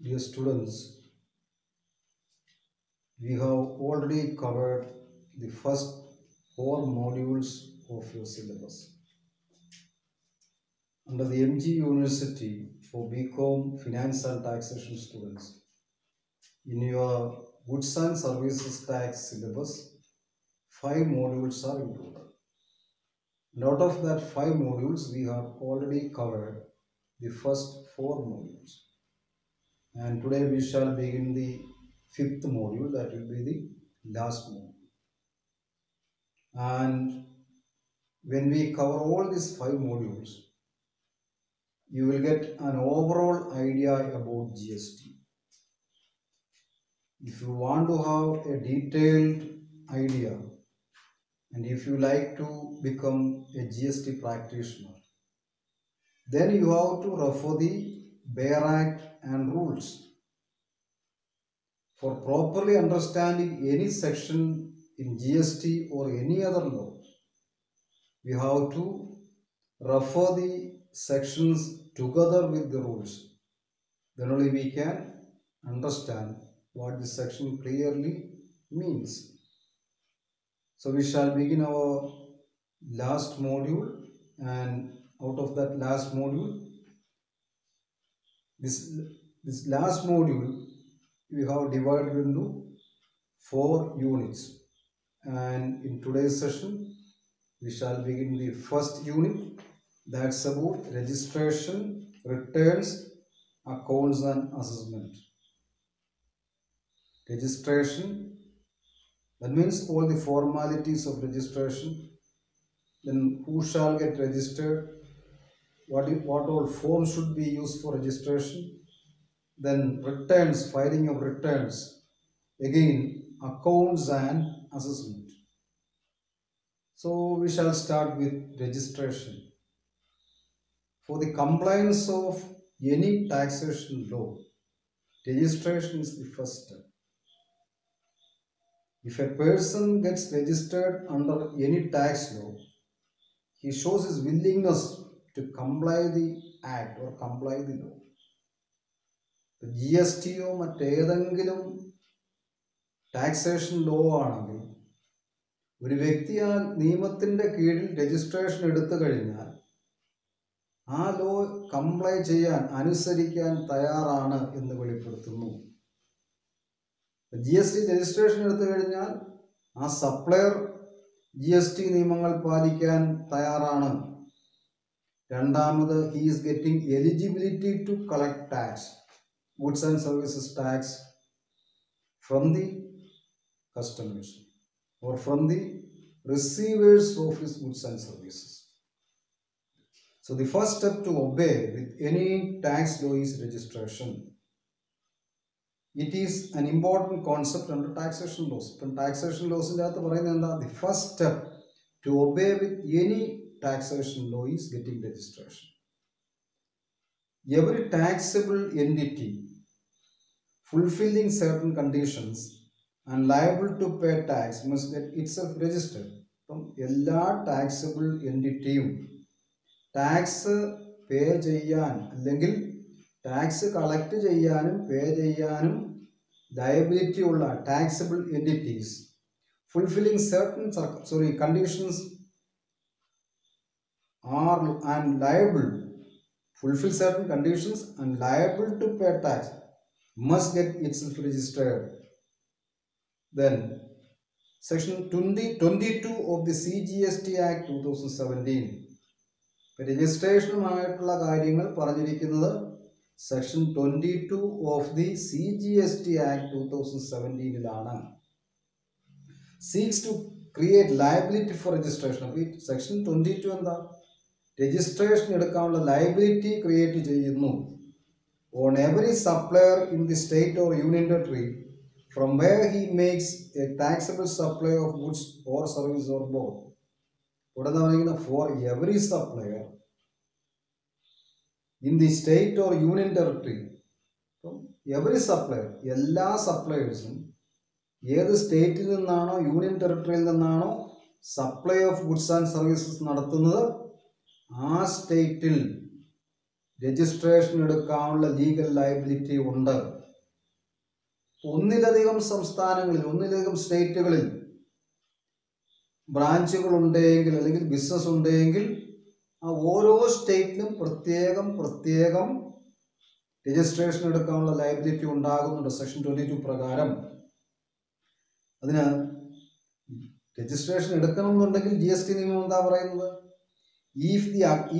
Dear students, we have already covered the first 4 modules of your syllabus. Under the MG University for BCom Finance and Taxation students, in your Goods and Services Tax syllabus, 5 modules are included. And out of that 5 modules, we have already covered the first 4 modules. And today we shall begin the 5th module, that will be the last module. And when we cover all these 5 modules, you will get an overall idea about GST. If you want to have a detailed idea and if you like to become a GST practitioner, then you have to refer the Bayer Act and rules. For properly understanding any section in GST or any other law, we have to refer the sections together with the rules. Then only we can understand what this section clearly means. So we shall begin our last module, and out of that last module, this last module we have divided into 4 units, and in today's session we shall begin the first unit, that's about registration, returns, accounts and assessment. Registration, that means all the formalities of registration. Then who shall get registered, what all forms should be used for registration. Then returns, filing of returns, again accounts and assessment. So we shall start with registration. For the compliance of any taxation law, registration is the first step. If a person gets registered under any tax law, he shows his willingness to comply the act or comply the law. GSTയോ മറ്റേതെങ്കിലും taxation law ആണെങ്കിൽ ഒരു വ്യക്തി ആ നിയമത്തിൻ്റെ കീഴിൽ registration എടുത്തു കഴിഞ്ഞാൽ ആ ലോ കംപ്ലൈ ചെയ്യാൻ, അനുസരിക്കാൻ തയ്യാറാണ് എന്ന് വെളിപ്പെടുത്തുന്നു. GST രജിസ്ട്രേഷൻ എടുത്തു കഴിഞ്ഞാൽ ആ സപ്ലയർ GST നിയമങ്ങൾ പാലിക്കാൻ തയ്യാറാണ്. രണ്ടാമത്, he is getting eligibility to collect tax, goods and services tax from the customers or from the receivers of his goods and services. So the first step to obey with any tax law is registration. It is an important concept under taxation laws. But taxation laws in the first step to obey with any taxation law is getting registration. Every taxable entity fulfilling certain conditions and liable to pay tax must get itself registered. എല്ലാ taxable എൻറ്റിറ്റിയും tax പേ ചെയ്യാൻ അല്ലെങ്കിൽ tax collect ചെയ്യാനും പേ ചെയ്യാനും liability ഉള്ള taxable entities fulfilling certain conditions are and liable, fulfill certain conditions and liable to pay tax must get itself registered. Then section 22 of the CGST Act 2017, രജിസ്ട്രേഷനുമായിട്ടുള്ള കാര്യങ്ങൾ പറഞ്ഞിരിക്കുന്നത് section 22 of the CGST Act 2017 seeks to create liability for registration. അപ്പോൾ ഈ section 22 എന്താ? Registration എടുക്കാനുള്ള liability create ചെയ്യുന്നു on every supplier in the state or union territory from where he makes a taxable supply of goods or service or both. ഇവിടെ പറയുന്നത് for every supplier in the state or union territory. every supplier, എല്ലാ സപ്ലയേഴ്സും ഏത് സ്റ്റേറ്റിൽ നിന്നാണോ union ടെറിട്ടറിയിൽ നിന്നാണോ supply of goods and services നടത്തുന്നത് ആ സ്റ്റേറ്റിൽ രജിസ്ട്രേഷൻ എടുക്കാനുള്ള ലീഗൽ ലയബിലിറ്റി ഉണ്ട്. ഒന്നിലധികം സംസ്ഥാനങ്ങളിൽ, ഒന്നിലധികം സ്റ്റേറ്റുകളിൽ ബ്രാഞ്ചുകൾ ഉണ്ടെങ്കിൽ അല്ലെങ്കിൽ ബിസിനസ് ഉണ്ടെങ്കിൽ ആ ഓരോ സ്റ്റേറ്റിലും പ്രത്യേകം രജിസ്ട്രേഷൻ എടുക്കാനുള്ള ലയബിലിറ്റി ഉണ്ടാകുന്നുണ്ട് സെക്ഷൻ 22 പ്രകാരം. അതിന് രജിസ്ട്രേഷൻ എടുക്കണം എന്നുണ്ടെങ്കിൽ GST നിയമം എന്താ പറയുന്നത്?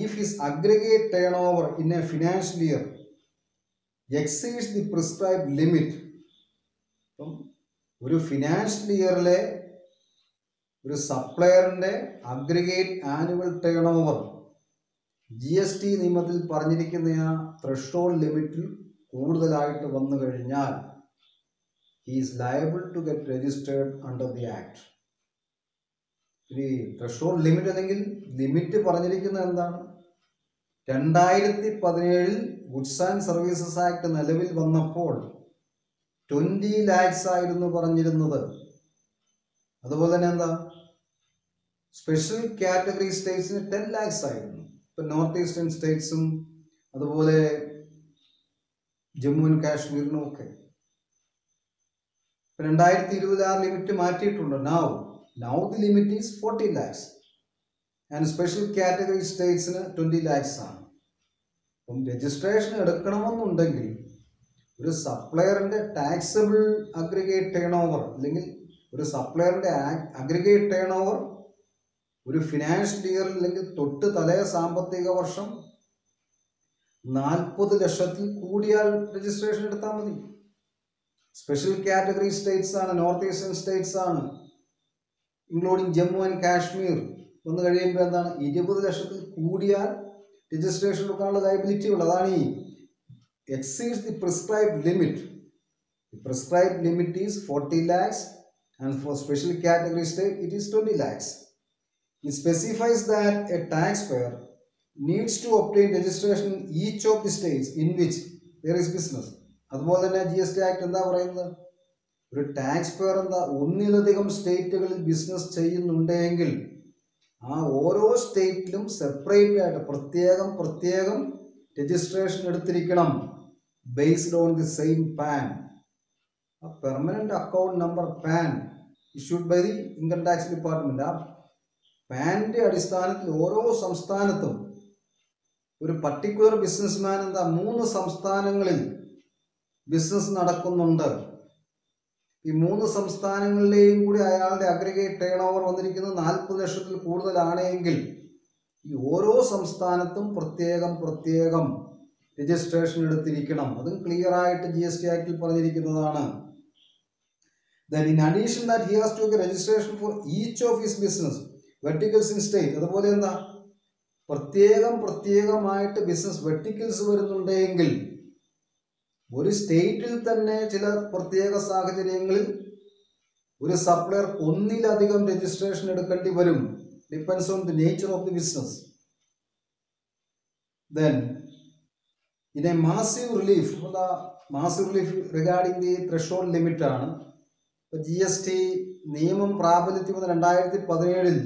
If his aggregate turnover in a financial year exceeds the prescribed limit, ഒരു ഫിനാൻഷ്യൽ ഇയറിലെ ഒരു സപ്ലയറിന്റെ aggregate annual turn over GST നിയമത്തിൽ പറഞ്ഞിരിക്കുന്ന ആ ത്രെഷോൾഡ് ലിമിറ്റിൽ കൂടുതലായിട്ട് വന്നു കഴിഞ്ഞാൽ he is liable to get registered under the act. ഈ ത്രെഷോൾഡ് ലിമിറ്റ് അല്ലെങ്കിൽ ലിമിറ്റ് പറഞ്ഞിരിക്കുന്നത് എന്താണ്? 2017 ഗുഡ്സ് ആൻഡ് സർവീസസ് ആക്ട് നിലവിൽ വന്നപ്പോൾ 20 lakhs ആയിരുന്നു പറഞ്ഞിരുന്നത്. അതുപോലെ തന്നെ എന്താ, സ്പെഷ്യൽ കാറ്റഗറി സ്റ്റേറ്റ്സിന് 10 lakhs ആയിരുന്നു. ഇപ്പം നോർത്ത് ഈസ്റ്റേൺ സ്റ്റേറ്റ്സും അതുപോലെ ജമ്മു ആൻഡ് കാശ്മീരിനും ഒക്കെ 2026 ലിമിറ്റ് മാറ്റിയിട്ടുണ്ട്. Now the limit is 40 lakhs and special category statesന് 20 lakhs ആണ്. അപ്പം രജിസ്ട്രേഷൻ എടുക്കണമെന്നുണ്ടെങ്കിൽ ഒരു സപ്ലയറിന്റെ ടാക്സബിൾ അഗ്രിഗേറ്റ് ടേൺ ഓവർ അല്ലെങ്കിൽ ഒരു സപ്ലയറിന്റെ അഗ്രിഗേറ്റ് ടേൺ ഓവർ ഒരു ഫിനാൻഷ്യൽ ഇയർ അല്ലെങ്കിൽ തൊട്ട് തലേ സാമ്പത്തിക വർഷം 40 ലക്ഷത്തിൽ കൂടിയാൽ രജിസ്ട്രേഷൻ എടുത്താൽ മതി. സ്പെഷ്യൽ കാറ്റഗറി സ്റ്റേറ്റ്സ് ആണ്, നോർത്ത് ഈസ്റ്റേൺ സ്റ്റേറ്റ്സ് ആണ്, ഇൻക്ലൂഡിങ് ജമ്മു ആൻഡ് കാശ്മീർ വന്നു കഴിയുമ്പോൾ എന്താണ്, 20 ലക്ഷത്തിൽ കൂടിയാൽ രജിസ്ട്രേഷൻ എടുക്കാനുള്ള ലയബിലിറ്റി ഉള്ളത്. അതാണ് ഈ exceeds the prescribed limit. The prescribed limit is 40 lakhs and for special category state it is 20 lakhs. It specifies that a taxpayer needs to obtain registration in each of the states in which there is business. അതുപോലെ തന്നെ GST act എന്താ പറയുന്നത്? ഒരു tax pair എന്താ ഒന്നിലധികം സ്റ്റേറ്റുകളിൽ business ചെയ്യുന്നുണ്ടെങ്കിൽ ആ ഓരോ സ്റ്റേറ്റിലും സെപ്പറേറ്റ് ആയിട്ട് പ്രത്യേകം രജിസ്ട്രേഷൻ എടുത്തിരിക്കണം. Based on the same PAN, permanent account number PAN issued by the income tax department. ആ പാനിന്റെ അടിസ്ഥാനത്തിൽ ഓരോ സംസ്ഥാനത്തും ഒരു പർട്ടിക്കുലർ ബിസിനസ്മാൻ എന്താ 3 സംസ്ഥാനങ്ങളിൽ ബിസിനസ് നടക്കുന്നുണ്ട്. ഈ 3 സംസ്ഥാനങ്ങളിലെയും കൂടി അയാളുടെ അഗ്രിഗേറ്റ് ടേൺ ഓവർ വന്നിരിക്കുന്നത് 40 ലക്ഷത്തിൽ കൂടുതലാണെങ്കിൽ ഈ ഓരോ സംസ്ഥാനത്തും പ്രത്യേകം രജിസ്ട്രേഷൻ എടുത്തിരിക്കണം. അതും ക്ലിയർ ആയിട്ട് GST ആക്ടിൽ പറഞ്ഞിരിക്കുന്നതാണ്. Then in addition that he has to get registration for each of his business verticals in state. അതുപോലെ എന്താ, പ്രത്യേകമായിട്ട് ബിസിനസ് വെർട്ടിക്കൽസ് വരുന്നുണ്ടെങ്കിൽ ഒരു സ്റ്റേറ്റിൽ തന്നെ ചില പ്രത്യേക സാഹചര്യങ്ങളിൽ ഒരു സപ്ലയർ ഒന്നിലധികം രജിസ്ട്രേഷൻ എടുക്കേണ്ടി വരും. Depends on the nature of the business. Then in a massive relief regarding the threshold limit ആണ്. GST നിയമം പ്രാബല്യത്തിൽ വന്ന 2017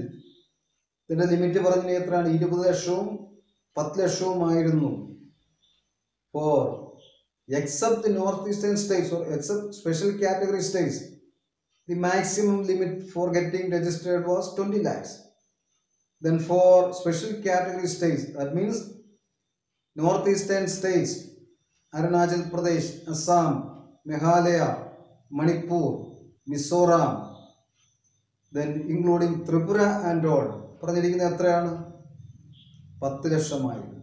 ഇതിന്റെ ലിമിറ്റ് പറഞ്ഞത് എത്രയാണ്? 20 ലക്ഷവും 10 ലക്ഷവുമായിരുന്നു. For except the northeastern states or except special category states, the maximum limit for getting registered was 20 lakhs. Then for special category states, that means northeastern states, Arunachal Pradesh, Assam, Meghalaya, Manipur, Mizoram, then including Tripura and all, പറഞ്ഞിരിക്കുന്നത് എത്രയാണ്? 10 ലക്ഷമായിരുന്നു.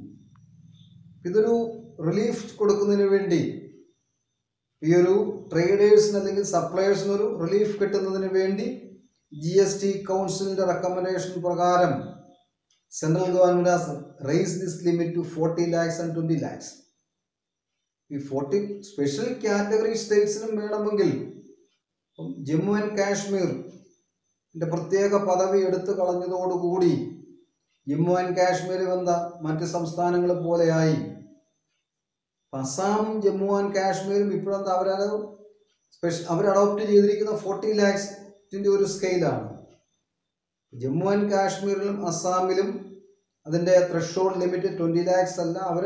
ഇതൊരു relief കൊടുക്കുന്നതിന് വേണ്ടി, ഈ ഒരു ട്രേഡേഴ്സിന് അല്ലെങ്കിൽ സപ്ലയേഴ്സിന് ഒരു relief കിട്ടുന്നതിന് വേണ്ടി GST കൗൺസിലിന്റെ റെക്കമെൻഡേഷൻ പ്രകാരം central government has raise this limit to 40 lakhs and 20 lakhs. ഈ 40 സ്പെഷ്യൽ കാറ്റഗറി സ്റ്റേറ്റ്സിനും വേണമെങ്കിൽ ജമ്മു ആൻഡ് കാശ്മീർ പ്രത്യേക പദവി എടുത്തു കളഞ്ഞതോടുകൂടി ജമ്മു ആൻഡ് കാശ്മീർ എന്താ മറ്റ് സംസ്ഥാനങ്ങൾ പോലെയായി. അസാമും ജമ്മു ആൻഡ് കാശ്മീരും ഇപ്പോഴെന്താ അവർ അഡോപ്റ്റ് ചെയ്തിരിക്കുന്ന 40 lakhs ഒരു സ്കെയിലാണ്. ജമ്മു ആൻഡ് കാശ്മീരിലും അസാമിലും അതിൻ്റെ ത്രെഷോൾഡ് ലിമിറ്റ് 20 lakhs അല്ല, അവർ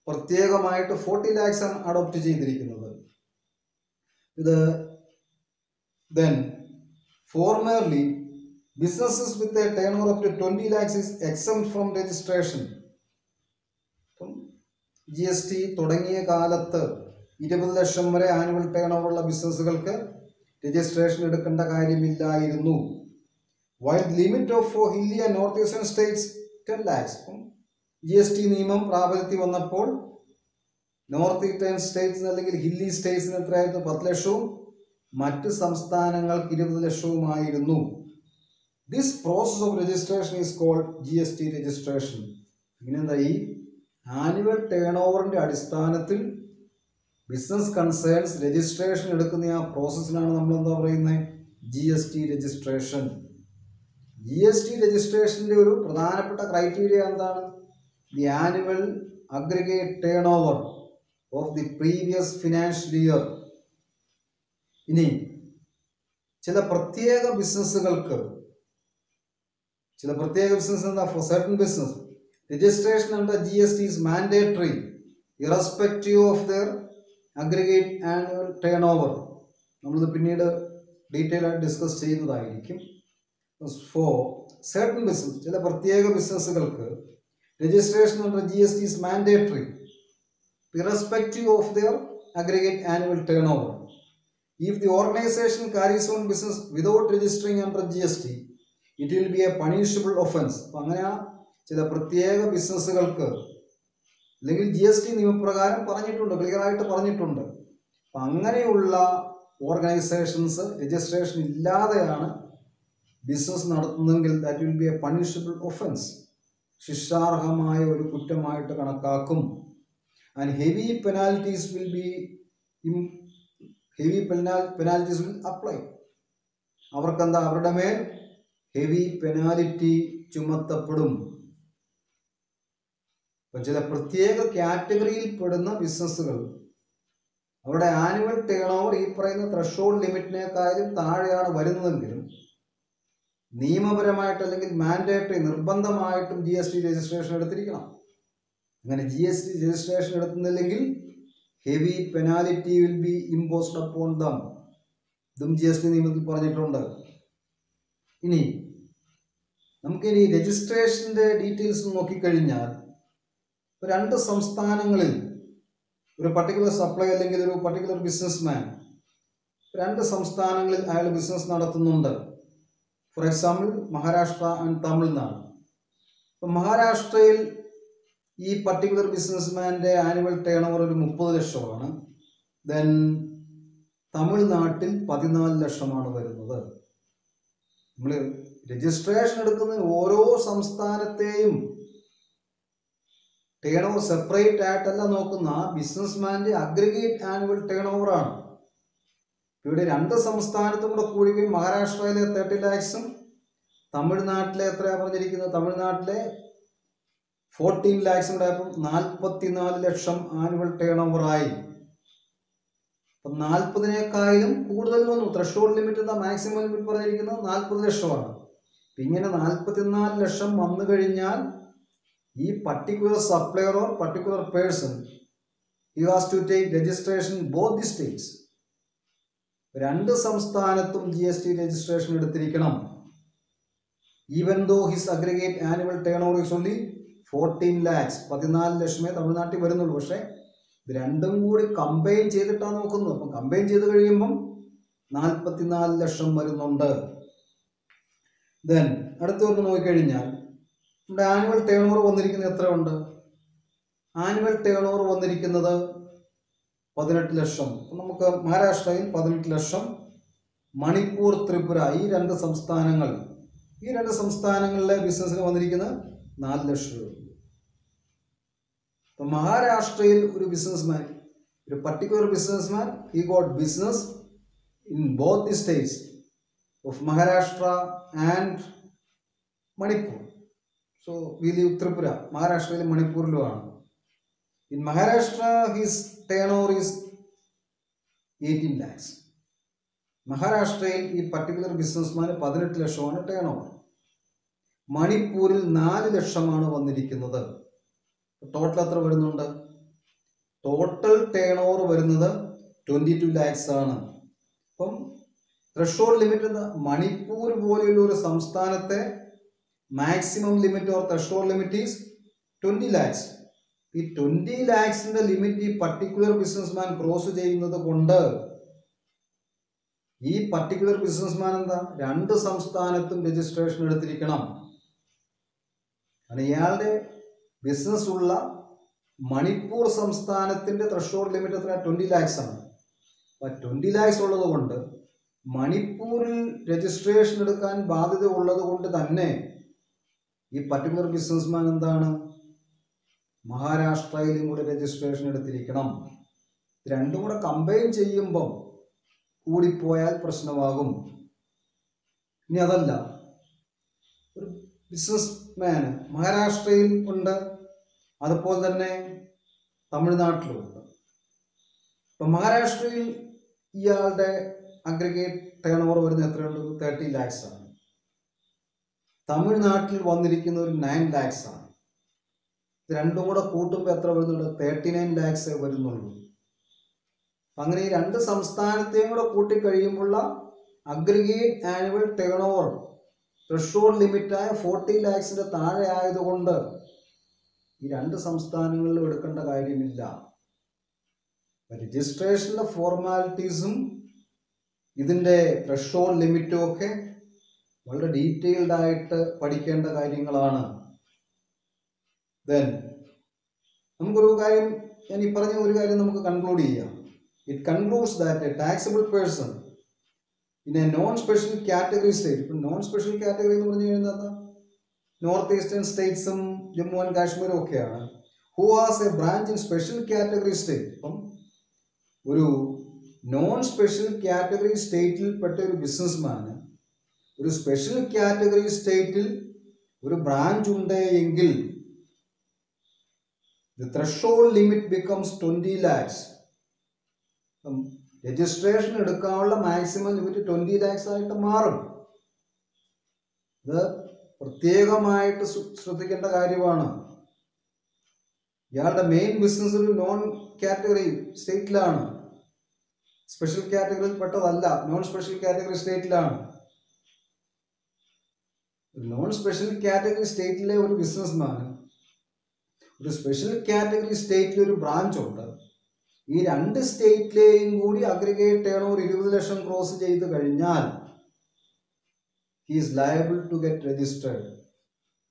പ്രത്യേകമായിട്ട് 40 lakhs ആണ് അഡോപ്റ്റ് ചെയ്തിരിക്കുന്നത്. ഇത് then formerly businesses with a turnover up to 20 lakhs is exempt from registration. GST തുടങ്ങിയ കാലത്ത് 20 ലക്ഷം വരെ ആനുവൽ ടേൺ ഓവർ ഉള്ള ബിസിനസ്സുകൾക്ക് രജിസ്ട്രേഷൻ എടുക്കേണ്ട കാര്യമില്ലായിരുന്നു. While the limit of for hilly and northeastern states 10 lakhs. GST നിയമം പ്രാബല്യത്തിൽ വന്നപ്പോൾ നോർത്ത് ഈസ്റ്റേൺ സ്റ്റേറ്റ്സ് അല്ലെങ്കിൽ hilly സ്റ്റേറ്റ്സിന് എത്രയായിരുന്നു? 10 ലക്ഷവും മറ്റ് സംസ്ഥാനങ്ങൾക്ക് 20 ലക്ഷവുമായിരുന്നു. This process of registration is called GST registration. ഇങ്ങനെന്താ ഈ ആനുവൽ ടേൺ ഓവറിന്റെ അടിസ്ഥാനത്തിൽ ബിസിനസ് കൺസേൺസ് രജിസ്ട്രേഷൻ എടുക്കുന്ന ആ പ്രോസസ്സിനാണ് നമ്മൾ എന്താ പറയുന്നത്? GST registration. GST രജിസ്ട്രേഷന്റെ ഒരു പ്രധാനപ്പെട്ട ക്രൈറ്റീരിയ എന്താണ്? The annual aggregate turnover of the previous financial year. ഇനി ചില പ്രത്യേക ബിസിനസ്സുകൾക്ക് എന്താ? For certain business registration under GST is mandatory irrespective of their aggregate annual turnover. നമ്മളിത് പിന്നീട് ഡീറ്റെയിൽ ആയിട്ട് ഡിസ്കസ് ചെയ്യുന്നതായിരിക്കും. ഫോർ സർട്ടൻ ബിസിനസ്, ചില പ്രത്യേക ബിസിനസ്സുകൾക്ക് registration under GST is mandatory irrespective of their aggregate annual turnover. If the organization carries on business without registering under GST, it will be a punishable offense. അപ്പം അങ്ങനെ ചില പ്രത്യേക ബിസിനസ്സുകൾക്ക് അല്ലെങ്കിൽ GST നിയമപ്രകാരം പറഞ്ഞിട്ടുണ്ട്, ക്ലിയർ ആയിട്ട് പറഞ്ഞിട്ടുണ്ട്. അപ്പം അങ്ങനെയുള്ള ഓർഗനൈസേഷൻസ് രജിസ്ട്രേഷൻ ഇല്ലാതെയാണ് ബിസിനസ് നടത്തുന്നതെങ്കിൽ that will be a punishable offence, ശിക്ഷാർഹമായ ഒരു കുറ്റമായിട്ട് കണക്കാക്കും. And heavy penalties will apply. അവർക്കെന്താ? അവരുടെ മേൽ ഹെവി പെനാലിറ്റി ചുമത്തപ്പെടും. അപ്പം ചില പ്രത്യേക കാറ്റഗറിയിൽ പെടുന്ന ബിസിനസ്സുകൾ അവരുടെ ആനുവൽ ടേൺ ഓവർ ഈ പറയുന്ന ത്രഷോൾഡ് ലിമിറ്റിനേക്കാളും താഴെയാണ് വരുന്നതെങ്കിലും നിയമപരമായിട്ട് അല്ലെങ്കിൽ മാൻഡേറ്ററി നിർബന്ധമായിട്ടും GST രജിസ്ട്രേഷൻ എടുത്തിരിക്കണം. അങ്ങനെ GST രജിസ്ട്രേഷൻ എടുക്കുന്നില്ലെങ്കിൽ heavy penalty will be imposed upon them. ഇതും GST നിയമത്തിൽ പറഞ്ഞിട്ടുണ്ട്. ഇനി നമുക്കിനി രജിസ്ട്രേഷൻ്റെ ഡീറ്റെയിൽസ് നോക്കിക്കഴിഞ്ഞാൽ രണ്ട് സംസ്ഥാനങ്ങളിൽ ഒരു പർട്ടിക്കുലർ സപ്ലൈ അല്ലെങ്കിൽ ഒരു പർട്ടിക്കുലർ ബിസിനസ്മാൻ രണ്ട് സംസ്ഥാനങ്ങളിൽ അയാൾ ബിസിനസ് നടത്തുന്നുണ്ട്. For example Maharashtra and Tamil Nadu. ഇപ്പം മഹാരാഷ്ട്രയിൽ ഈ പർട്ടിക്കുലർ ബിസിനസ്മാൻ്റെ ആനുവൽ ടേൺ ഓവർ ഒരു 30 ലക്ഷമാണ്. ദെൻ തമിഴ്നാട്ടിൽ 14 ലക്ഷമാണ് വരുന്നത്. നമ്മൾ രജിസ്ട്രേഷൻ എടുക്കുന്ന ഓരോ സംസ്ഥാനത്തെയും ടേൺ ഓവർ സെപ്പറേറ്റ് ആയിട്ടല്ല നോക്കുന്ന, ബിസിനസ്മാൻ്റെ അഗ്രിഗേറ്റ് ആനുവൽ ടേൺ ഓവർ ആണ്. ഇവിടെ രണ്ട് സംസ്ഥാനത്തും കൂടെ കൂടിയും മഹാരാഷ്ട്രയിലെ 30 lakhs തമിഴ്നാട്ടിലെ എത്രയാണ് പറഞ്ഞിരിക്കുന്നത്? തമിഴ്നാട്ടിലെ 14 lakhs കൂടെ ആയപ്പോൾ 44 ലക്ഷം ആനുവൽ ടേൺ ഓവറായി. അപ്പം 40-നേക്കാളും കൂടുതൽ വന്നു. ത്രഷോൾഡ് ലിമിറ്റ് എന്താ? മാക്സിമം ലിമിറ്റ് പറഞ്ഞിരിക്കുന്നത് 40 ലക്ഷമാണ്. ഇങ്ങനെ 44 ലക്ഷം വന്നു കഴിഞ്ഞാൽ ഈ particular supplier or particular person he has to take registration both the states. രണ്ട് സംസ്ഥാനത്തും GST രജിസ്ട്രേഷൻ എടുത്തിരിക്കണം. Even though his aggregate annual turn over is only 14 lakhs, 14 ലക്ഷമേ തമിഴ്നാട്ടിൽ വരുന്നുള്ളൂ. പക്ഷേ ഇത് രണ്ടും കൂടി കമ്പൈൻ ചെയ്തിട്ടാണ് നോക്കുന്നത്. അപ്പം കമ്പൈൻ ചെയ്ത് കഴിയുമ്പം 44 ലക്ഷം വരുന്നുണ്ട്. ദെൻ അടുത്ത ഒന്ന് നോക്കിക്കഴിഞ്ഞാൽ നമ്മുടെ ആനുവൽ ടേൺ ഓവർ വന്നിരിക്കുന്നത് എത്ര ഉണ്ട്? ആനുവൽ ടേൺ ഓവർ വന്നിരിക്കുന്നത് 18 ലക്ഷം. നമുക്ക് മഹാരാഷ്ട്രയിൽ 18 ലക്ഷം, മണിപ്പൂർ, ത്രിപുര ഈ രണ്ട് സംസ്ഥാനങ്ങളിലെ ബിസിനസ്സിന് വന്നിരിക്കുന്നത് 4 ലക്ഷം രൂപ. അപ്പം മഹാരാഷ്ട്രയിൽ ഒരു ബിസിനസ്മാൻ, ഒരു particular businessman he got business in both the states of Maharashtra and Manipur. So we leave Tripura. മഹാരാഷ്ട്രയിലും മണിപ്പൂരിലുമാണ്. In Maharashtra his turn over is 18 lakhs. മഹാരാഷ്ട്രയിൽ ഈ പർട്ടിക്കുലർ ബിസിനസ്മാന് 18 ലക്ഷമാണ് ടേൺ ഓവർ. മണിപ്പൂരിൽ 4 ലക്ഷമാണ് വന്നിരിക്കുന്നത്. ടോട്ടൽ എത്ര വരുന്നുണ്ട്? ടോട്ടൽ ടേൺ ഓവർ വരുന്നത് 22 ലാക്സ് ആണ്. അപ്പം ത്രഷോൾഡ് ലിമിറ്റ് എന്താ? മണിപ്പൂർ പോലെയുള്ള ഒരു സംസ്ഥാനത്തെ maximum limit or threshold limit is 20 lakhs. ഈ 20 ലാക്സിന്റെ ലിമിറ്റ് ഈ പർട്ടിക്കുലർ ബിസിനസ്മാൻ ക്രോസ് ചെയ്യുന്നത് കൊണ്ട് ഈ പർട്ടിക്കുലർ ബിസിനസ്മാൻ എന്താ? 2 സംസ്ഥാനത്തും രജിസ്ട്രേഷൻ എടുത്തിരിക്കണം. കാരണം ഇയാളുടെ ബിസിനസ് ഉള്ള മണിപ്പൂർ സംസ്ഥാനത്തിന്റെ ത്രഷോൾഡ് ലിമിറ്റ് എത്ര? 20 ലാക്സ് ആണ്. അപ്പം 20 ലാക്സ് ഉള്ളത് കൊണ്ട് മണിപ്പൂരിൽ രജിസ്ട്രേഷൻ എടുക്കാൻ ബാധ്യത ഉള്ളത് കൊണ്ട് തന്നെ ഈ പർട്ടിക്കുലർ ബിസിനസ്മാൻ എന്താണ്? മഹാരാഷ്ട്രയിലും കൂടെ രജിസ്ട്രേഷൻ എടുത്തിരിക്കണം. രണ്ടും കൂടെ കമ്പൈൻ ചെയ്യുമ്പം കൂടിപ്പോയാൽ പ്രശ്നമാകും. ഇനി അതല്ല, ഒരു ബിസിനസ് മാന് മഹാരാഷ്ട്രയിൽ ഉണ്ട്, അതുപോലെ തന്നെ തമിഴ്നാട്ടിലുമുണ്ട്. ഇപ്പം മഹാരാഷ്ട്രയിൽ ഇയാളുടെ അഗ്രിഗേറ്റ് ടേൺ ഓവർ വരുന്നത് എത്രയുണ്ട്? 30 ലാക്സ് ആണ്. തമിഴ്നാട്ടിൽ വന്നിരിക്കുന്ന ഒരു 9 ലാക്സ് ആണ്. ഇത് രണ്ടും കൂടെ കൂട്ടുമ്പോൾ എത്ര വരുന്നുണ്ട്? 39 ലാക്സ് വരുന്നുള്ളൂ. അങ്ങനെ ഈ 2 സംസ്ഥാനത്തെയും കൂടെ കൂട്ടിക്കഴിയുമ്പോഴുള്ള aggregate annual turn over threshold ലിമിറ്റായ 40 ലാക്സിന്റെ താഴെ ആയതുകൊണ്ട് ഈ 2 സംസ്ഥാനങ്ങളിലും എടുക്കേണ്ട കാര്യമില്ല. രജിസ്ട്രേഷന്റെ ഫോർമാലിറ്റീസും ഇതിന്റെ ത്രഷോൾഡ് ലിമിറ്റും ഒക്കെ വളരെ ഡീറ്റെയിൽഡ് ആയിട്ട് പഠിക്കേണ്ട കാര്യങ്ങളാണ്. ദെൻ നമുക്കൊരു കാര്യം, ഞാൻ ഈ പറഞ്ഞ ഒരു കാര്യം നമുക്ക് കൺക്ലൂഡ് ചെയ്യാം. It concludes that A taxable person in A non special category state. ഇപ്പം നോൺ സ്പെഷ്യൽ കാറ്റഗറി എന്ന് പറഞ്ഞു കഴിഞ്ഞാൽ എന്താ? നോർത്ത് ഈസ്റ്റേൺ സ്റ്റേറ്റ്സും ജമ്മു ആൻഡ് കാശ്മീരും ഒക്കെയാണ്. Who has A branch in special category state. അപ്പം ഒരു നോൺ സ്പെഷ്യൽ കാറ്റഗറി സ്റ്റേറ്റിൽ പെട്ട ഒരു ബിസിനസ്മാന് ഒരു സ്പെഷ്യൽ കാറ്റഗറി സ്റ്റേറ്റിൽ ഒരു ബ്രാഞ്ച് ഉണ്ട് എങ്കിൽ the threshold limit becomes 20 lakhs. Registration എടുക്കാനുള്ള മാക്സിമം ലിമിറ്റ് 20 ലാക്സ് ആയിട്ട് മാറും. ഇത് പ്രത്യേകമായിട്ട് ശ്രദ്ധിക്കേണ്ട കാര്യമാണ്. ഇയാളുടെ മെയിൻ ബിസിനസ് ഒരു നോൺ കാറ്റഗറി സ്റ്റേറ്റിലാണ്, സ്പെഷ്യൽ കാറ്റഗറിയിൽ പെട്ടതല്ല, നോൺ സ്പെഷ്യൽ കാറ്റഗറി സ്റ്റേറ്റിലാണ്. നോൺ സ്പെഷ്യൽ കാറ്റഗറി സ്റ്റേറ്റിലെ ഒരു ബിസിനസ്മാൻ ഒരു സ്പെഷ്യൽ കാറ്റഗറി സ്റ്റേറ്റിൽ ഒരു ബ്രാഞ്ച് ഉണ്ട്. ഈ 2 സ്റ്റേറ്റിലെയും കൂടി അഗ്രിഗേറ്റ് ടേൺ ഓവർ 20 ലക്ഷം ക്രോസ് ചെയ്ത് കഴിഞ്ഞാൽ he is liable to get registered.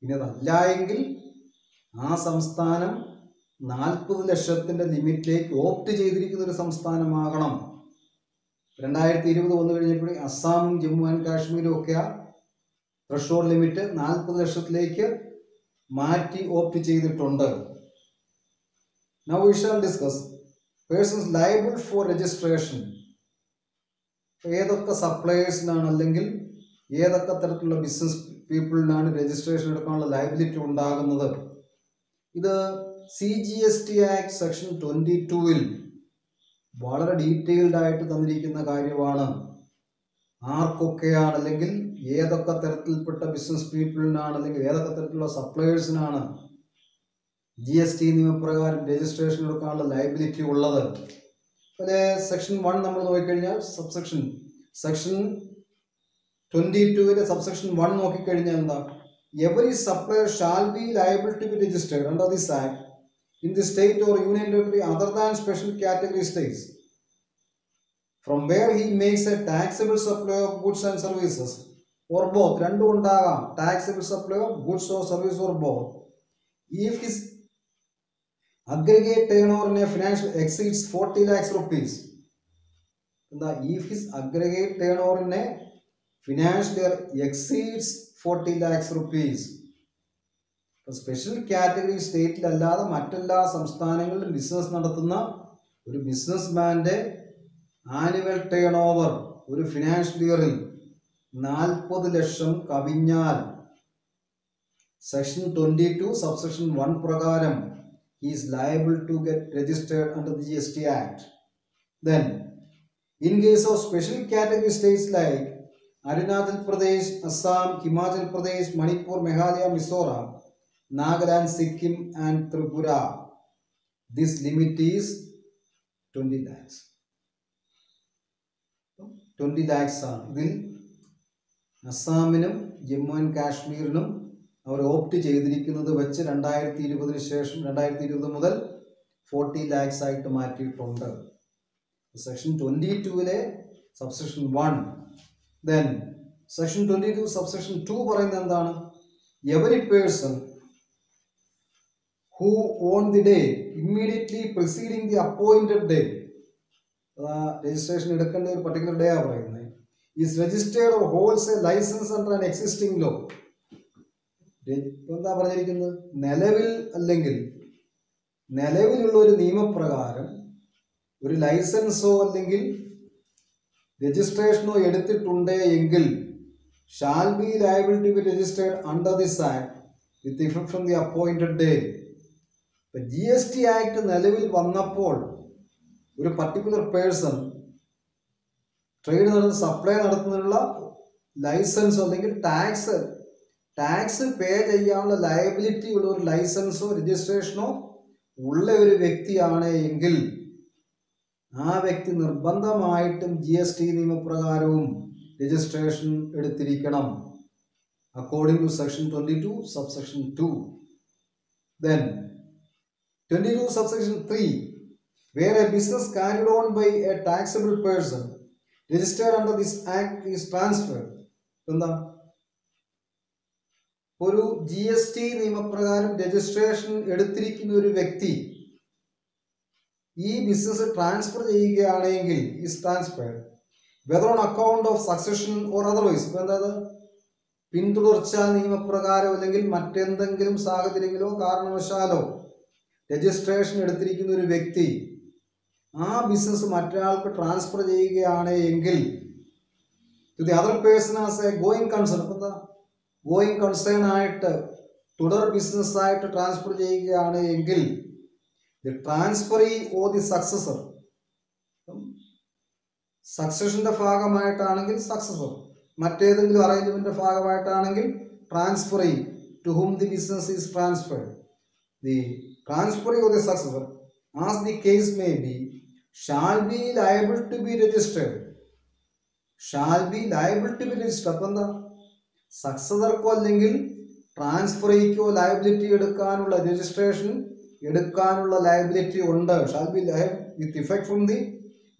ഇനി അതല്ല എങ്കിൽ ആ സംസ്ഥാനം 40 ലക്ഷത്തിന്റെ ലിമിറ്റിലേക്ക് ഓപ്റ്റ് ചെയ്തിരിക്കുന്ന ഒരു സംസ്ഥാനമാകണം. 2020 വന്നു കഴിഞ്ഞപ്പോൾ അസ്സാമും ജമ്മു ആൻഡ് കാശ്മീരും ഒക്കെ ത്രഷോൾഡ് ലിമിറ്റ് 40 ലക്ഷത്തിലേക്ക് മാറ്റി ഓപ്റ്റ് ചെയ്തിട്ടുണ്ട്. Now we shall discuss persons liable for registration. ഏതൊക്കെ സപ്ലയേഴ്സിനാണ് അല്ലെങ്കിൽ ഏതൊക്കെ തരത്തിലുള്ള ബിസിനസ് പീപ്പിളിനാണ് രജിസ്ട്രേഷൻ എടുക്കാനുള്ള ലയബിലിറ്റി ഉണ്ടാകുന്നത്? ഇത് CGST ആക്ട് സെക്ഷൻ 22-ൽ വളരെ ഡീറ്റെയിൽഡ് ആയിട്ട് തന്നിരിക്കുന്ന കാര്യമാണ്. ആർക്കൊക്കെയാണ് അല്ലെങ്കിൽ ഏതൊക്കെ തരത്തിൽപ്പെട്ട ബിസിനസ് പീപ്പിളിനാണ് അല്ലെങ്കിൽ ഏതൊക്കെ തരത്തിലുള്ള സപ്ലയേഴ്സിനാണ് GST നിയമപ്രകാരം രജിസ്ട്രേഷൻ എടുക്കാനുള്ള ലയബിലിറ്റി ഉള്ളത്. അതുപോലെ സെക്ഷൻ 1 നമ്മൾ നോക്കിക്കഴിഞ്ഞാൽ സെക്ഷൻ 22-ലെ സബ്സെക്ഷൻ 1 നോക്കിക്കഴിഞ്ഞാൽ എന്താ? Every supplier shall be liable to be registered under this act in the state or union territory other than special category states from where he makes a taxable supply of goods and services or both. രണ്ടും ഉണ്ടാകാം, taxable supply of goods or service or both. If his aggregate turnover in a financial exceeds 40 lakhs rupees. If his aggregate turnover in a financial year exceeds 40 lakhs rupees. Special category സ്റ്റേറ്റിൽ അല്ലാതെ മറ്റെല്ലാ സംസ്ഥാനങ്ങളിലും business നടത്തുന്ന ഒരു ബിസിനസ്മാന്റെ annual turn over ഒരു financial ഇയറിൽ 40 ലക്ഷം കവിഞ്ഞാൽ section 22 subsection 1 പ്രകാരം he is liable to get registered under the GST Act. Then in case of special category states like Arunachal Pradesh, Assam, Himachal Pradesh, Manipur, Meghalaya, Mizoram, Nagaland, Sikkim and Tripura, this limit is 20 lakhs. 20 lakhs ആണ്. ഇതിൽ അസാമിനും Jammu and കാശ്മീരിനും our opt ചെയ്തിരിക്കുന്നത് വെച്ച് 2020 ശേഷം 2020 മുതൽ 40 lakhs ആയിട്ട് മാറ്റിയിട്ടുണ്ട്. Section 22-ലെ subsection 1. Then section 22 subsection 2 പറയുന്നത് എന്താണ്? Every person who on the day immediately preceding the appointed day, registration എടുക്കേണ്ട ഒരു പർട്ടിക്കുലർ ഡേ ആണ് പറയുന്നത്, is registered or holds a license under an existing law. എന്താ പറഞ്ഞിരിക്കുന്നത്? നിലവിൽ അല്ലെങ്കിൽ നിലവിലുള്ള ഒരു നിയമപ്രകാരം ഒരു ലൈസൻസോ അല്ലെങ്കിൽ രജിസ്ട്രേഷനോ എടുത്തിട്ടുണ്ട് എങ്കിൽ shall be liable to be registered under this act with effect from the appointed day. GST act നിലവിൽ വന്നപ്പോൾ ഒരു പർട്ടിക്കുലർ പേഴ്സൺ ട്രേഡ് നടത്തുന്ന സപ്ലൈ നടത്തുന്നതിനുള്ള ലൈസൻസോ അല്ലെങ്കിൽ ടാക്സ് പേ ചെയ്യാനുള്ള ലയബിലിറ്റി ഉള്ള ഒരു ലൈസൻസോ രജിസ്ട്രേഷനോ ഉള്ള ഒരു വ്യക്തിയാണ് എങ്കിൽ ആ വ്യക്തി നിർബന്ധമായിട്ടും GST നിയമപ്രകാരവും രജിസ്ട്രേഷൻ എടുത്തിരിക്കണം, according to section 22 subsection 2. Then 22 subsection 3, where a business carried on by a taxable person registered under this act is transferred. എന്താ? ഒരു GST നിയമപ്രകാരം രജിസ്ട്രേഷൻ എടുത്തിരിക്കുന്ന ഒരു വ്യക്തി ഈ ബിസിനസ് ട്രാൻസ്ഫർ ചെയ്യുകയാണെങ്കിൽ is transferred whether on account of succession or otherwise. ഇപ്പൊ എന്താ? പിന്തുടർച്ച നിയമപ്രകാരം അല്ലെങ്കിൽ മറ്റെന്തെങ്കിലും സാഹചര്യങ്ങളോ കാരണവശാലോ രജിസ്ട്രേഷൻ എടുത്തിരിക്കുന്ന ഒരു വ്യക്തി ആ ബിസിനസ് മറ്റൊരാൾക്ക് ട്രാൻസ്ഫർ ചെയ്യുകയാണ് എങ്കിൽ to the other person as a going concern. അപ്പം എന്താ? ഗോയിങ് കൺസേൺ ആയിട്ട് തുടർ ബിസിനസ് ആയിട്ട് ട്രാൻസ്ഫർ ചെയ്യുകയാണ് എങ്കിൽ the transferee or the successor, സക്സഷന്റെ ഭാഗമായിട്ടാണെങ്കിൽ സക്സസർ, മറ്റേതെങ്കിലും അറേഞ്ച്മെന്റിന്റെ ഭാഗമായിട്ടാണെങ്കിൽ transferee to whom the business is transferred. The transferee of the successor, as the case may be, shall be liable to be registered. Shall be liable to be registered. അപ്പം എന്താ? സക്സസർക്കോ അല്ലെങ്കിൽ ട്രാൻസ്ഫറിക്കോ liability എടുക്കാനുള്ള registration എടുക്കാനുള്ള liability ഉണ്ട്. Shall be with effect from the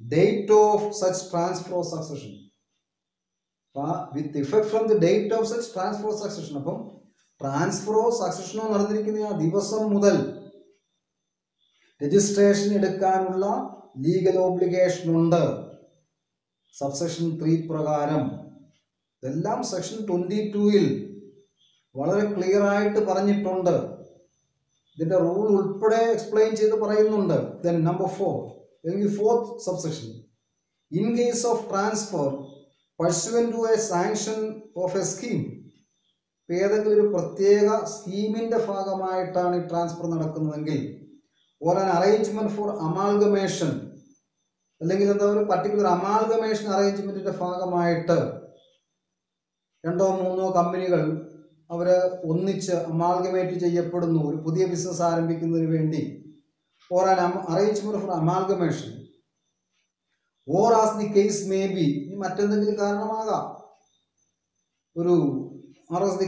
date of such transfer of succession. With effect from the date of such transfer of succession. അപ്പം ട്രാൻസ്ഫറോ സക്സഷനോ നടന്നിരിക്കുന്ന ആ ദിവസം മുതൽ രജിസ്ട്രേഷൻ എടുക്കാനുള്ള ലീഗൽ ഓബ്ലിഗേഷൻ ഉണ്ട് സബ്സെക്ഷൻ 3 പ്രകാരം. ഇതെല്ലാം സെക്ഷൻ 22-ൽ വളരെ ക്ലിയർ ആയിട്ട് പറഞ്ഞിട്ടുണ്ട്. ഇതിന്റെ റൂൾ ഉൾപ്പെടെ എക്സ്പ്ലെയിൻ ചെയ്ത് പറയുന്നുണ്ട്. ദെൻ നമ്പർ 4 അല്ലെങ്കിൽ 4th subsection, in case of transfer pursuant to a sanction of a scheme. ഏതെങ്കിലും ഒരു പ്രത്യേക സ്കീമിന്റെ ഭാഗമായിട്ടാണ് ഈ ട്രാൻസ്ഫർ നടക്കുന്നതെങ്കിൽ, or an arrangement for amalgamation, അല്ലെങ്കിൽ എന്താ ഒരു പർട്ടിക്കുലർ അമാൽഗമേഷൻ അറേഞ്ച്മെന്റിന്റെ ഭാഗമായിട്ട് 2 or 3 കമ്പനികൾ അവര് ഒന്നിച്ച് അമാൽഗമേറ്റ് ചെയ്യപ്പെടുന്നു ഒരു പുതിയ ബിസിനസ് ആരംഭിക്കുന്നതിന് വേണ്ടി, or an arrangement for amalgamation, or as the case may be, മറ്റെന്തെങ്കിലും കാരണമാകാം, ഒരു or as the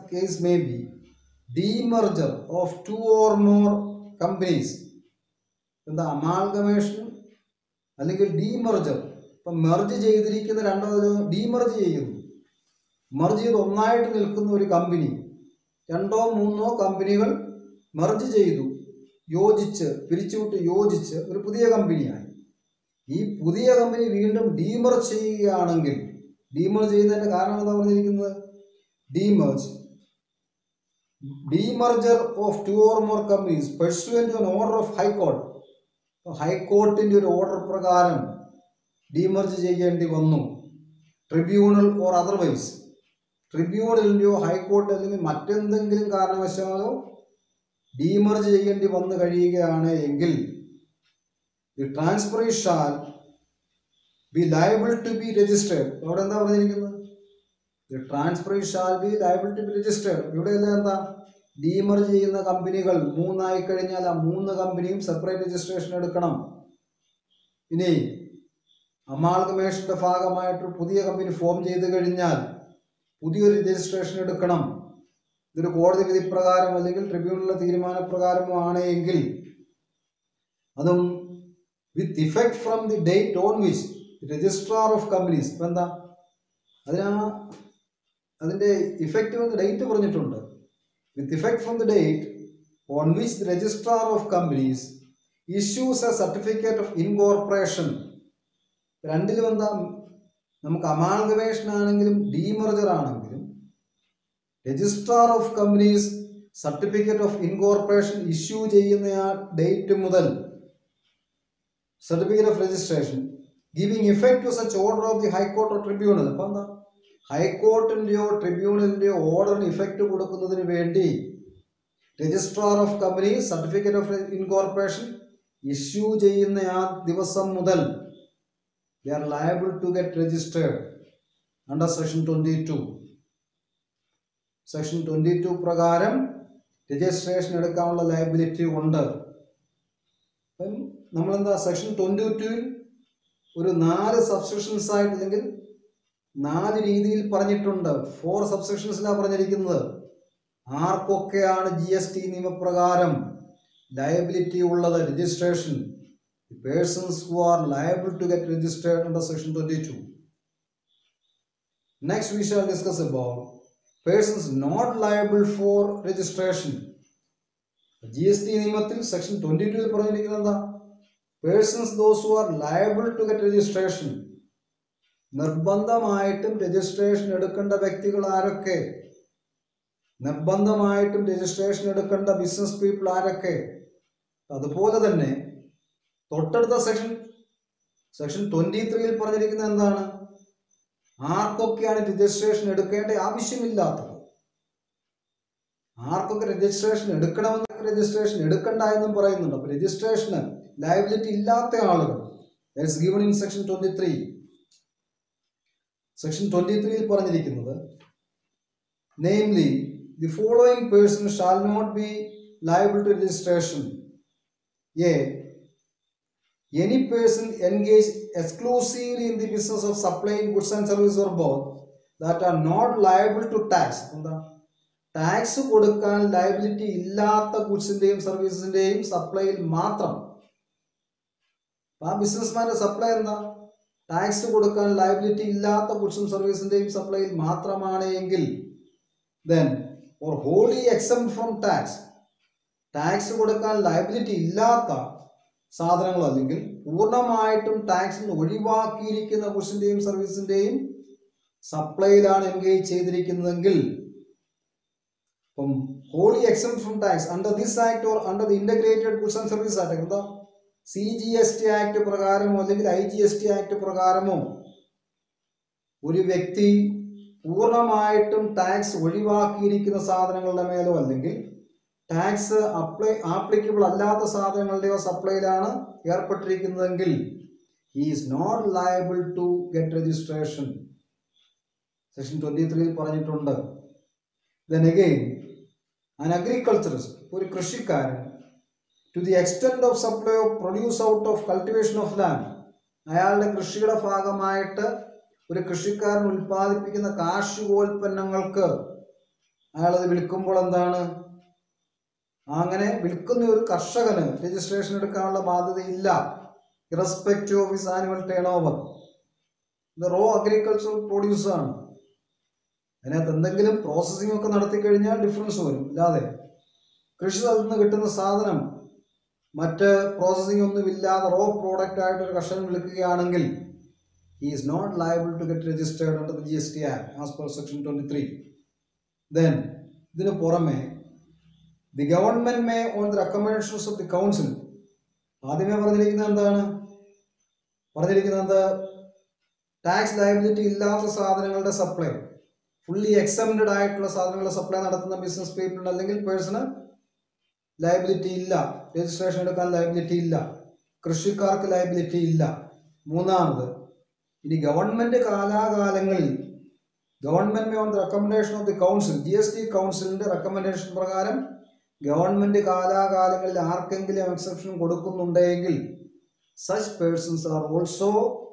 case may be, demerger of 2 or more companies. എന്താ? അമാൽഗമേഷൻ അല്ലെങ്കിൽ ഡീമർജർ. ഇപ്പം മെർജ് ചെയ്തിരിക്കുന്ന ഡീമർജ് ചെയ്യുന്നു. മെർജ് ചെയ്ത് ഒന്നായിട്ട് നിൽക്കുന്ന ഒരു കമ്പനി 2 or 3 കമ്പനികൾ മെർജ് ചെയ്തു, യോജിച്ച് പിരിച്ചുവിട്ട് യോജിച്ച് ഒരു പുതിയ കമ്പനിയായി. ഈ പുതിയ കമ്പനി വീണ്ടും ഡീമർജ് ചെയ്യുകയാണെങ്കിൽ, ഡീമർജ് ചെയ്യുന്നതിന്റെ കാരണം എന്താ പറഞ്ഞിരിക്കുന്നത്? demerger of 2 or more companies pursuant to an order of High Court. ഹൈക്കോർട്ടിന്റെ ഒരു ഓർഡർ പ്രകാരം ഡീമർജ് ചെയ്യേണ്ടി വന്നു. ട്രിബ്യൂണൽ ഓർ അതർവൈസ്, ട്രിബ്യൂണലിന്റെയോ ഹൈക്കോർട്ട് അല്ലെങ്കിൽ മറ്റെന്തെങ്കിലും കാരണവശാലോ ഡീമർജ് ചെയ്യേണ്ടി വന്നു കഴിയുകയാണ് എങ്കിൽ the transferee shall be liable to be registered. അവിടെ എന്താ പറഞ്ഞിരിക്കുന്നത്? The transferee shall be liable to be registered. ഇവിടെ എന്താ? ഡീമർജ് ചെയ്യുന്ന കമ്പനികൾ 3 ആയി കഴിഞ്ഞാൽ ആ 3 കമ്പനിയും സെപ്പറേറ്റ് രജിസ്ട്രേഷൻ എടുക്കണം. ഇനി അമാൽഗമേഷന്റെ ഭാഗമായിട്ടൊരു പുതിയ കമ്പനി ഫോം ചെയ്ത് കഴിഞ്ഞാൽ പുതിയൊരു രജിസ്ട്രേഷൻ എടുക്കണം. ഇതൊരു കോടതി വിധി പ്രകാരം അല്ലെങ്കിൽ ട്രിബ്യൂണലിലെ തീരുമാനപ്രകാരമോ ആണ് എങ്കിൽ അതും with effect from the date on which registrar of companies. ഇപ്പം എന്താ അതിൻ്റെ ഇഫക്റ്റ് ഡേറ്റ് പറഞ്ഞിട്ടുണ്ട്. With effect from the date on which the registrar of companies issues a certificate of incorporation. രണ്ടിലും എന്താ, നമുക്ക് അമാൽഗമേഷൻ ആണെങ്കിലും ഡീമർജർ ആണെങ്കിലും registrar of companies certificate of incorporation issue ചെയ്യുന്ന ആ ഡേറ്റ് മുതൽ certificate of registration giving effect to such order of the high court or tribunal. അപ്പം എന്താ, ഹൈക്കോർട്ടിൻ്റെയോ ട്രിബ്യൂണലിൻ്റെയോ ഓർഡറിന് ഇഫക്റ്റ് കൊടുക്കുന്നതിന് വേണ്ടി registrar of companies certificate of incorporation issue ചെയ്യുന്ന ആ ദിവസം മുതൽ they are liable to get registered under section 22. section 22 പ്രകാരം രജിസ്ട്രേഷൻ എടുക്കാനുള്ള ലയബിലിറ്റി ഉണ്ട്. അപ്പം നമ്മളെന്താ സെക്ഷൻ 22 ഒരു 4 സബ്സെക്ഷൻസ് ആയിട്ട് അല്ലെങ്കിൽ 4 രീതിയിൽ പറഞ്ഞിട്ടുണ്ട്. 4 സബ്സെക്ഷൻസിലാണ് പറഞ്ഞിരിക്കുന്നത്. ആർക്കൊക്കെയാണ് GST നിയമപ്രകാരം ലയബിലിറ്റി ഉള്ളത്? Registration, the persons who are liable to get registered under section 22. Next we shall discuss about persons not liable for registration. GST നിയമത്തിൽ സെക്ഷൻ 22 പറഞ്ഞിരിക്കുന്നത് എന്താ? persons those who are liable to get registration. നിർബന്ധമായിട്ടും registration എടുക്കേണ്ട വ്യക്തികൾ ആരൊക്കെ? നിർബന്ധമായിട്ടും registration എടുക്കേണ്ട business people ആരൊക്കെ? അതുപോലെ തന്നെ തൊട്ടടുത്ത സെക്ഷൻ 23 പറഞ്ഞിരിക്കുന്നത് എന്താണ്? ആർക്കൊക്കെയാണ് രജിസ്ട്രേഷൻ എടുക്കേണ്ട ആവശ്യമില്ലാത്തത്, ആർക്കൊക്കെ രജിസ്ട്രേഷൻ എടുക്കണമെന്ന് രജിസ്ട്രേഷൻ എടുക്കണ്ട എന്നും പറയുന്നുണ്ട്. അപ്പൊ രജിസ്ട്രേഷന് ലയബിലിറ്റി ഇല്ലാത്ത ആളുകൾ ഗിവൺ ഇൻ സെക്ഷൻ 23. സെക്ഷൻ 23 പറഞ്ഞിരിക്കുന്നത് namely the following person shall not be liable to registration. A any person engaged exclusively in the business of supplying goods and services or both that are not liable to tax. എന്താ, tax കൊടുക്കാൻ liability ഇല്ലാത്ത ഗുഡ്സിന്റെയും സർവീസിന്റെയും സപ്ലൈയിൽ മാത്രം. ആ ബിസിനസ്മാന്റെ supply എന്താ, tax കൊടുക്കാൻ liability ഇല്ലാത്ത ഗുഡ്സും സർവീസിന്റെയും സപ്ലൈയിൽ മാത്രമാണ് എങ്കിൽ then or wholly exempt from tax, tax കൊടുക്കാൻ ലയബിലിറ്റി ഇല്ലാത്ത സാധനങ്ങൾ അല്ലെങ്കിൽ പൂർണ്ണമായിട്ടും ടാക്സിൽ ഒഴിവാക്കിയിരിക്കുന്ന ഗുഡ്സിന്റെയും സർവീസിന്റെയും സപ്ലൈയിലാണ് engage ചെയ്തിരിക്കുന്നതെങ്കിൽ wholly exempt from tax under this act or under the integrated goods and service act, എന്താ CGST ആക്ട് പ്രകാരമോ അല്ലെങ്കിൽ IGST ആക്ട് പ്രകാരമോ ഒരു വ്യക്തി പൂർണ്ണമായിട്ടും ടാക്സ് ഒഴിവാക്കിയിരിക്കുന്ന സാധനങ്ങളുടെ മേലോ അല്ലെങ്കിൽ ടാക്സ് ആപ്ലിക്കബിൾ അല്ലാത്ത സാധനങ്ങളുടെയോ സപ്ലൈയിലാണ് ഏർപ്പെട്ടിരിക്കുന്നതെങ്കിൽ he is not liable to get registration. Section 23 പറഞ്ഞിട്ടുണ്ട്. Then again, an agriculturist, ഒരു കൃഷിക്കാരൻ, to the extent of supply of produce out of cultivation of land, അയാളുടെ കൃഷിയുടെ ഭാഗമായിട്ട് ഒരു കൃഷിക്കാരൻ ഉൽപ്പാദിപ്പിക്കുന്ന കാർഷികോൽപ്പന്നങ്ങൾക്ക് അയാളത് വിൽക്കുമ്പോൾ എന്താണ്, അങ്ങനെ വിൽക്കുന്ന ഒരു കർഷകന് രജിസ്ട്രേഷൻ എടുക്കാനുള്ള ബാധ്യതയില്ല. Irrespective of his annual turn over. ഇത് റോ അഗ്രികൾച്ചറൽ പ്രൊഡ്യൂസ് ആണ്. അതിനകത്ത് എന്തെങ്കിലും പ്രോസസ്സിംഗ് ഒക്കെ നടത്തി കഴിഞ്ഞാൽ ഡിഫറൻസ് വരും. ഇല്ലാതെ കൃഷി സ്ഥലത്ത് നിന്ന് കിട്ടുന്ന സാധനം മറ്റ് പ്രോസസ്സിംഗ് ഒന്നും ഇല്ലാതെ റോ പ്രോഡക്റ്റ് ആയിട്ട് ഒരു കർഷകൻ വിൽക്കുകയാണെങ്കിൽ he is not liable to get registered under the GST Act as per section 23. Then ഇതിനു പുറമെ the government may on the recommendations of the council, ആദ്യമേ പറഞ്ഞിരിക്കുന്നത് എന്താണ്, പറഞ്ഞിരിക്കുന്നത് ടാക്സ് ലയബിലിറ്റി ഇല്ലാത്ത സാധനങ്ങളുടെ സപ്ലൈ, ഫുള്ളി എക്സംപ്റ്റഡ് ആയിട്ടുള്ള സാധനങ്ങളുടെ സപ്ലൈ നടത്തുന്ന ബിസിനസ് പീപ്പിളിന് അല്ലെങ്കിൽ പേഴ്സണ് ലയബിലിറ്റി ഇല്ല, രജിസ്ട്രേഷൻ എടുക്കാൻ ലയബിലിറ്റി ഇല്ല, കൃഷിക്കാർക്ക് ലയബിലിറ്റി ഇല്ല. മൂന്നാമത്, ഇനി ഗവൺമെന്റ് കാലാകാലങ്ങളിൽ government on the recommendation of the council, GST കൗൺസിലിന്റെ റെക്കമെൻഡേഷൻ പ്രകാരം ഗവൺമെന്റ് കാലാകാലങ്ങളിൽ ആർക്കെങ്കിലും exception കൊടുക്കുന്നുണ്ടെങ്കിൽ such persons are also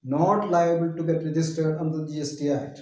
not liable to get registered under the GST Act.